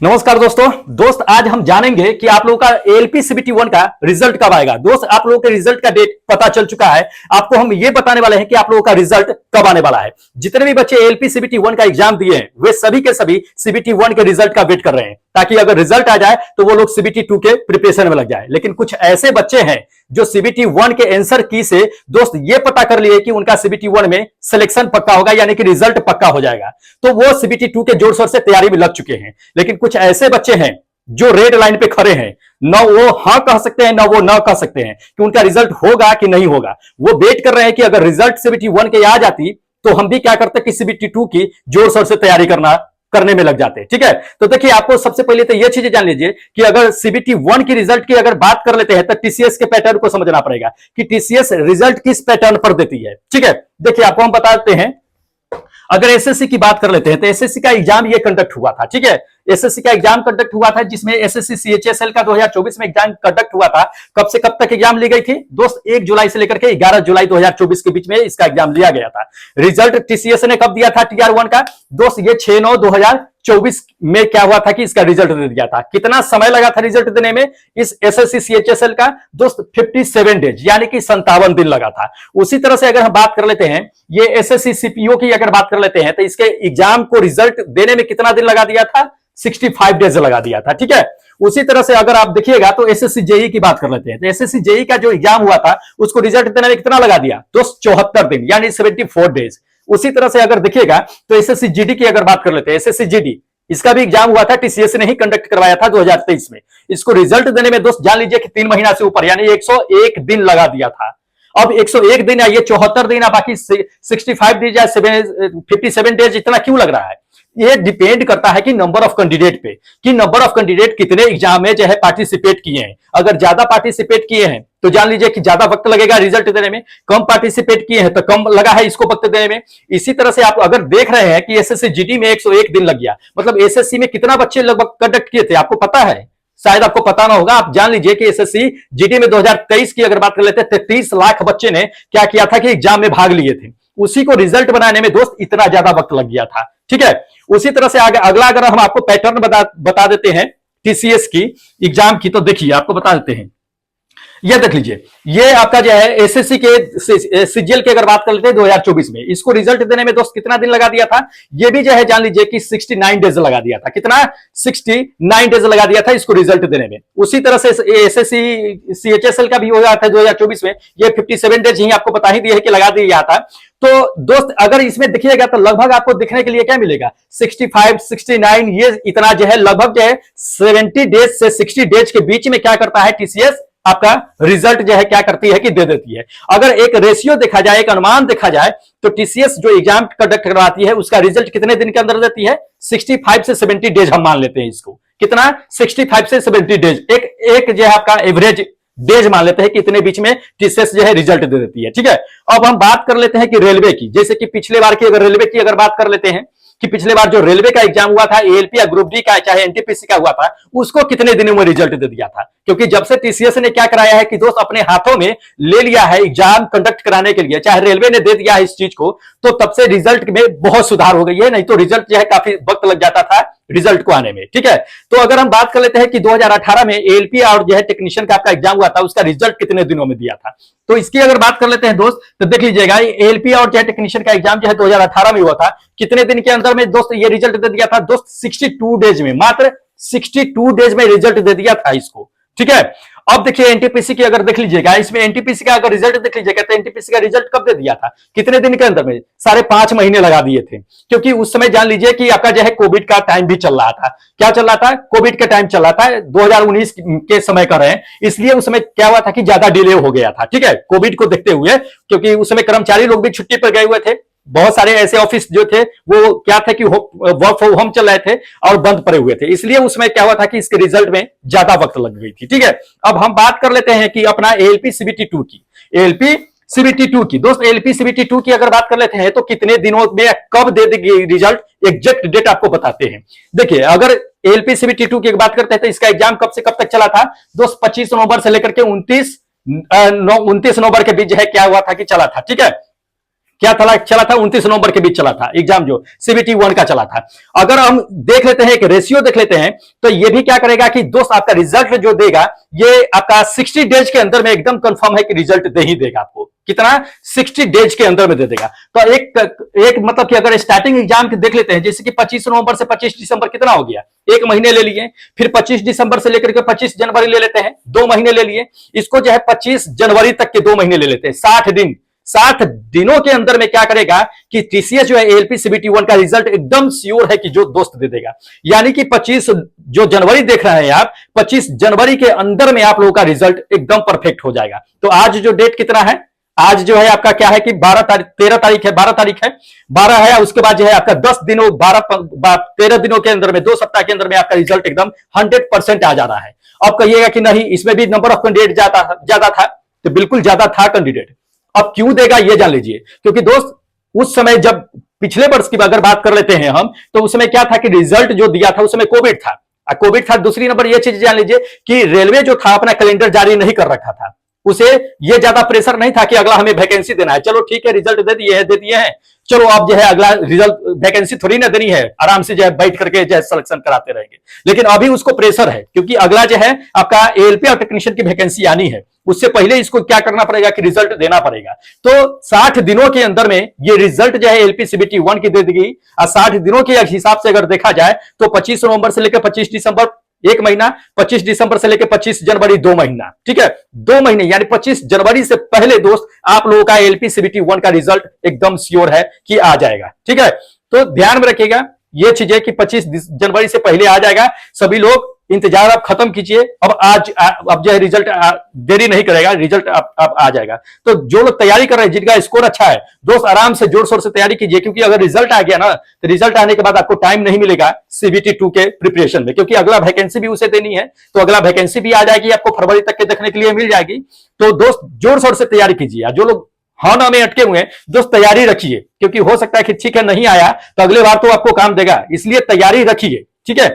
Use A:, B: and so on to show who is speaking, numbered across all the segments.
A: नमस्कार दोस्त आज हम जानेंगे कि आप लोगों का एएलपी सीबीटी 1 का रिजल्ट कब आएगा। दोस्त आप लोगों के रिजल्ट का डेट पता चल चुका है। आपको हम ये बताने वाले हैं कि आप लोगों का रिजल्ट कब आने वाला है। जितने भी बच्चे एएलपी सीबीटी 1 का एग्जाम दिए हैं वे सभी के सभी सीबीटी 1 के रिजल्ट का वेट कर रहे हैं, ताकि अगर रिजल्ट आ जाए तो वो लोग सीबीटी 2 के प्रिपरेशन में लग जाए। लेकिन कुछ ऐसे बच्चे हैं जो सीबीटी 1 के आंसर की से दोस्त ये पता कर लिए कि उनका सीबीटी 1 में सिलेक्शन पक्का होगा, यानी कि रिजल्ट पक्का हो जाएगा, तो वो सीबीटी 2 के जोर शोर से तैयारी में लग चुके हैं। लेकिन कुछ ऐसे बच्चे हैं जो रेड लाइन पे खड़े हैं, न वो हां कह सकते हैं न वो ना कह सकते हैं कि उनका रिजल्ट होगा कि नहीं होगा। वो वेट कर रहे हैं कि अगर रिजल्ट सीबीटी 1 के आ जाती तो हम भी क्या करते कि सीबीटी 2 की जोर शोर से तैयारी करने में लग जाते हैं। ठीक है, तो देखिए आपको सबसे पहले तो ये चीजें जान लीजिए कि अगर सीबीटी 1 की रिजल्ट की अगर बात कर लेते हैं तो टीसीएस के पैटर्न को समझना पड़ेगा कि टीसीएस रिजल्ट किस पैटर्न पर देती है। ठीक है, देखिए आपको हम बताते हैं। अगर एसएससी की बात कर लेते हैं तो एसएससी का एग्जाम ये कंडक्ट हुआ था। ठीक है, एसएससी का एग्जाम कंडक्ट हुआ था जिसमें एसएससी सीएचएसएल का 2024 में एग्जाम कंडक्ट हुआ था। कब से कब तक एग्जाम ली गई थी दोस्त? 1 जुलाई से लेकर के 11 जुलाई 2024 के बीच में इसका एग्जाम लिया गया था। रिजल्ट टीसीएस ने कब दिया था टीआर1 का दोस्त? ये 6/9/2024 में क्या हुआ था कि इसका रिजल्ट दे दिया था। कितना समय लगा था रिजल्ट देने में इस एसएससी सीएचएसएल का दोस्त? 57 डेज, यानी कि 57 दिन लगा था। उसी तरह से अगर हम बात कर लेते हैं ये एसएससी सीपीओ की अगर बात कर लेते हैं तो इसके एग्जाम को रिजल्ट देने में कितना दिन लगा दिया था? 65 डेज लगा दिया था। ठीक है, उसी तरह से अगर आप देखिएगा तो एसएससी जेई की बात कर लेते हैं तो एसएससी जेई का जो एग्जाम हुआ था उसको रिजल्ट देने में कितना लगा दिया दोस्त? 74 दिन, यानी 74 डेज। उसी तरह से अगर देखिएगा तो एसएससी जीडी की अगर बात कर लेते हैं, एसएससी जीडी इसका भी एग्जाम हुआ था, टीसीएस ने ही कंडक्ट करवाया था 2023 में। इसको रिजल्ट देने में दोस्त जान लीजिए कि 3 महीना से ऊपर, यानी 101 दिन लगा दिया था। अब 101 दिन या ये 74 दिन या बाकी 65 डेज या 57 डेज इतना क्यों लग रहा है? ये डिपेंड करता है कि नंबर ऑफ कैंडिडेट पे, कि नंबर ऑफ कैंडिडेट कितने एग्जाम में जो है पार्टिसिपेट किए हैं। अगर ज्यादा पार्टिसिपेट किए हैं तो जान लीजिए कि ज्यादा वक्त लगेगा रिजल्ट देने में, कम पार्टिसिपेट किए हैं तो कम लगा है इसको वक्त देने में। इसी तरह से आप अगर देख रहे हैं कि एसएससी जीडी में 101 दिन लग गया, मतलब एसएससी में कितना बच्चे लगभग कंडक्ट किए थे आपको पता है? शायद आपको पता ना होगा। आप जान लीजिए कि एसएससी जीडी में 2023 की अगर बात कर लेते हैं 33 लाख बच्चे ने क्या किया था कि एग्जाम में भाग लिए थे। उसी को रिजल्ट बनाने में दोस्त इतना ज्यादा वक्त लग गया था। ठीक है, उसी तरह से आगे अगला अगर हम आपको पैटर्न बता देते हैं टीसीएस की एग्जाम की, तो देखिए आपको बता देते हैं। ये देख लीजिए, ये आपका जो है एसएससी के सीजीएल की अगर बात कर लेते हैं 2024 में, इसको रिजल्ट देने में दोस्त कितना दिन लगा दिया था? ये भी जो है जान लीजिए कि 69 डेज लगा दिया था। कितना? 69 डेज लगा दिया था इसको रिजल्ट देने में। उसी तरह से एसएससी सीएचएसएल का भी हो गया था 2024 में, ये 57 डेज ही आपको बता ही दिया है कि लगा दिया था। तो दोस्त अगर इसमें देखिएगा तो लगभग आपको दिखने के लिए क्या मिलेगा? 65, 69, ये इतना जो है लगभग जो है 70 डेज से 60 डेज के बीच में क्या करता है टीसीएस आपका रिजल्ट जो है क्या करती है कि दे देती है। अगर एक रेशियो देखा जाए, एक अनुमान देखा जाए तो टीसीएस जो एग्जाम कंडक्ट करवाती है उसका रिजल्ट कितने दिन के अंदर देती है? 65 से 70 डेज हम मान लेते हैं इसको। कितना? 65 से 70 डेज, एक जो है आपका एवरेज डेज मान लेते हैं कि इतने बीच में टीसीएस जो है रिजल्ट दे देती है। ठीक है, अब हम बात कर लेते हैं कि रेलवे की, जैसे कि पिछले बार की अगर रेलवे की अगर बात कर लेते हैं कि पिछले बार जो रेलवे का एग्जाम हुआ था एएलपी या ग्रुप डी का चाहे एनटीपीसी का हुआ था, उसको कितने दिनों में रिजल्ट दे दिया था? क्योंकि जब से टीसीएस ने क्या कराया है कि दोस्त अपने हाथों में ले लिया है एग्जाम कंडक्ट कराने के लिए, चाहे रेलवे ने दे दिया है इस चीज को, तो तब से रिजल्ट में बहुत सुधार हो गई है। नहीं तो रिजल्ट जो है काफी वक्त लग जाता था रिजल्ट को आने में। ठीक है, तो अगर हम बात कर लेते हैं कि 2018 में एएलपी और जो है टेक्नीशियन का आपका एग्जाम हुआ था, उसका रिजल्ट कितने दिनों में दिया था? तो इसकी अगर बात कर लेते हैं दोस्त तो देख लीजिएगा, एएलपी और जो है टेक्नीशियन का एग्जाम जो है 2018 में हुआ था, कितने दिन के अंदर में दोस्त ये रिजल्ट दे दिया था दोस्त? 62 डेज में, मात्र 62 डेज में रिजल्ट दे दिया था इसको। ठीक है, अब देखिए एनटीपीसी की अगर देख लीजिएगा, इसमें एनटीपीसी का अगर रिजल्ट देख लीजिएगा तो एनटीपीसी का रिजल्ट कब दे दिया था? कितने दिन के अंदर में? 5.5 महीने लगा दिए थे, क्योंकि उस समय जान लीजिए कि आपका जो है कोविड का टाइम भी चल रहा था। क्या चल रहा था? कोविड का टाइम चल रहा था, 2019 के समय कर रहे हैं, इसलिए उस समय क्या हुआ था कि ज्यादा डिले हो गया था। ठीक है, कोविड को देखते हुए, क्योंकि उस समय कर्मचारी लोग भी छुट्टी पर गए हुए थे, बहुत सारे ऐसे ऑफिस जो थे वो क्या थे कि वर्क फ्रॉम होम चल रहे थे और बंद पड़े हुए थे, इसलिए उसमें क्या हुआ था कि इसके रिजल्ट में ज्यादा वक्त लग गई थी। ठीक है, अब हम बात कर लेते हैं कि अपना एएलपी सीबीटी 2 की, एएलपी सीबीटी 2 की दोस्त, एएलपी सीबीटी 2 की अगर बात कर लेते हैं तो कितने दिनों में कब दे देगी रिजल्ट, एग्जैक्ट डेट आपको बताते हैं। देखिए अगर एएलपी सीबीटी 2 की बात करते हैं तो इसका एग्जाम कब से कब तक चला था दोस्त? 25 नवंबर से लेकर के 29 नवंबर के बीच है क्या हुआ था कि चला था। ठीक है, क्या चला था 29 नवंबर के बीच चला था एग्जाम, जो सीबीटी 1 का चला था। अगर हम देख लेते हैं, एक रेशियो देख लेते हैं, तो ये भी क्या करेगा कि दोस्त आपका रिजल्ट जो देगा ये आपका 60 डेज के अंदर में एकदम कंफर्म है कि रिजल्ट दे ही देगा आपको। कितना? 60 डेज के अंदर में दे देगा। तो एक मतलब कि अगर स्टार्टिंग एग्जाम के देख लेते हैं, जैसे कि 25 नवंबर से 25 दिसंबर कितना हो गया, एक महीने ले लिए। फिर 25 दिसंबर से लेकर के 25 जनवरी ले लेते हैं, 2 महीने ले लिए। इसको जो है 25 जनवरी तक के 2 महीने ले लेते हैं, 60 दिन। 60 दिनों के अंदर में क्या करेगा कि टीसीएस जो है एएलपी सीबीटी 1 का रिजल्ट एकदम श्योर है कि जो दोस्त दे देगा। यानी कि 25 जो जनवरी देख रहे हैं आप, 25 जनवरी के अंदर में आप लोगों का रिजल्ट एकदम परफेक्ट हो जाएगा। तो आज जो डेट कितना है, आज जो है आपका क्या है कि 12 तारीख, 13 तारीख है, 12 तारीख है, 12 है। उसके बाद जो है आपका 10 दिनों, 13 दिनों के अंदर में, 2 सप्ताह के अंदर में आपका रिजल्ट एकदम 100% आ जा रहा है। अब कहिएगा कि नहीं, इसमें भी नंबर ऑफ कैंडिडेट ज्यादा था, तो बिल्कुल ज्यादा था कैंडिडेट। अब क्यों देगा ये जान लीजिए, क्योंकि दोस्त उस समय जब पिछले वर्ष की अगर बात कर लेते हैं हम, तो उस समय क्या था कि रिजल्ट जो दिया था उसमें कोविड था, कोविड था। दूसरी नंबर ये चीज जान लीजिए कि रेलवे जो था अपना कैलेंडर जारी नहीं कर रखा था, उसे ये ज्यादा प्रेशर नहीं था कि अगला हमें वैकेंसी देना है। चलो ठीक है, रिजल्ट दे दिए हैं, चलो अब जो है अगला रिजल्ट, वैकेंसी थोड़ी ना देनी है, आराम से जो है बैठ करके जो है सिलेक्शन कराते रहेंगे। लेकिन अभी उसको प्रेशर है, क्योंकि अगला जो है आपका एएलपी और टेक्नीशियन की वैकेंसी आनी है। उससे पहले इसको क्या करना पड़ेगा कि रिजल्ट देना पड़ेगा। तो 60 दिनों के अंदर में ये रिजल्ट जो है एलपी सीबीटी 1 की दे देगी। और 60 दिनों के हिसाब से अगर देखा जाए तो 25 नवंबर से लेकर 25 दिसंबर 1 महीना, 25 दिसंबर से लेकर 25 जनवरी 2 महीना, ठीक है, 2 महीने, यानी 25 जनवरी से पहले दोस्त आप लोगों का एलपी सीबीटी 1 का रिजल्ट एकदम श्योर है कि आ जाएगा। ठीक है, तो ध्यान में रखिएगा ये चीजें कि 25 जनवरी से पहले आ जाएगा। सभी लोग इंतजार आप खत्म कीजिए। अब जो है रिजल्ट देरी नहीं करेगा, रिजल्ट अब आ जाएगा। तो जो लोग तैयारी कर रहे हैं, जिनका स्कोर अच्छा है, दोस्त आराम से जोर शोर से तैयारी कीजिए, क्योंकि अगर रिजल्ट आ गया ना, तो रिजल्ट आने के बाद आपको टाइम नहीं मिलेगा सीबीटी 2 के प्रिपरेशन में, क्योंकि अगला वैकेंसी भी उसे देनी है। तो अगला वैकेंसी भी आ जाएगी, आपको फरवरी तक के देखने के लिए मिल जाएगी। तो दोस्त जोर शोर से तैयारी कीजिए। जो लोग हाँ ना में अटके हुए हैं, दोस्त तैयारी रखिए, क्योंकि हो सकता है कि ठीक है नहीं आया तो अगले बार तो आपको काम देगा, इसलिए तैयारी रखिए। ठीक है,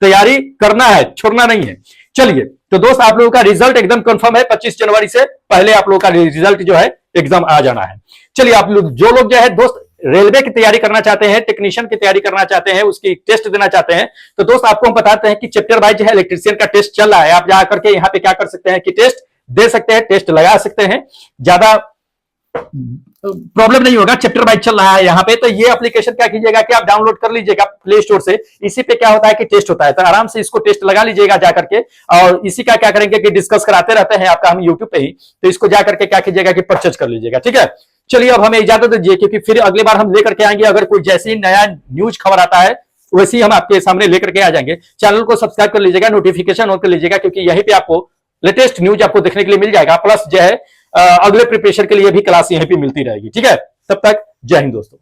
A: तैयारी करना है, छोड़ना नहीं है। चलिए, तो दोस्त आप लोगों का रिजल्ट एकदम कंफर्म है, 25 जनवरी से पहले आप लोगों का रिजल्ट जो है एग्जाम आ जाना है। चलिए, आप लोग जो लोग जो है दोस्त रेलवे की तैयारी करना चाहते हैं, टेक्नीशियन की तैयारी करना चाहते हैं, उसकी टेस्ट देना चाहते हैं, तो दोस्त आपको हम बताते हैं कि चैप्टर वाइज जो है इलेक्ट्रीशियन का टेस्ट चल रहा है। आप जाकर के यहाँ पे क्या कर सकते हैं कि टेस्ट दे सकते हैं, टेस्ट लगा सकते हैं, ज्यादा प्रॉब्लम नहीं होगा। चैप्टर वाइज चल रहा है यहाँ पे। तो ये एप्लीकेशन क्या कीजिएगा कि आप डाउनलोड कर लीजिएगा प्ले स्टोर से। इसी पे क्या होता है कि टेस्ट होता है, तो आराम से इसको टेस्ट लगा लीजिएगा जाकर के। और इसी का क्या करेंगे कि डिस्कस कराते रहते हैं आपका हम यूट्यूब पे ही, तो इसको जाकर के क्या कीजिएगा कि परचेज कर लीजिएगा। ठीक है, चलिए अब हमें इजाजत दीजिए, क्योंकि फिर अगली बार हम लेकर के आएंगे। अगर कोई जैसे ही नया न्यूज खबर आता है वैसे ही हम आपके सामने लेकर के आ जाएंगे। चैनल को सब्सक्राइब कर लीजिएगा, नोटिफिकेशन ऑन कर लीजिएगा, क्योंकि यहीं पे आपको लेटेस्ट न्यूज आपको देखने के लिए मिल जाएगा। प्लस जो है अगले प्रिपरेशन के लिए भी क्लास यहीं पे मिलती रहेगी। ठीक है, तब तक जय हिंद दोस्तों।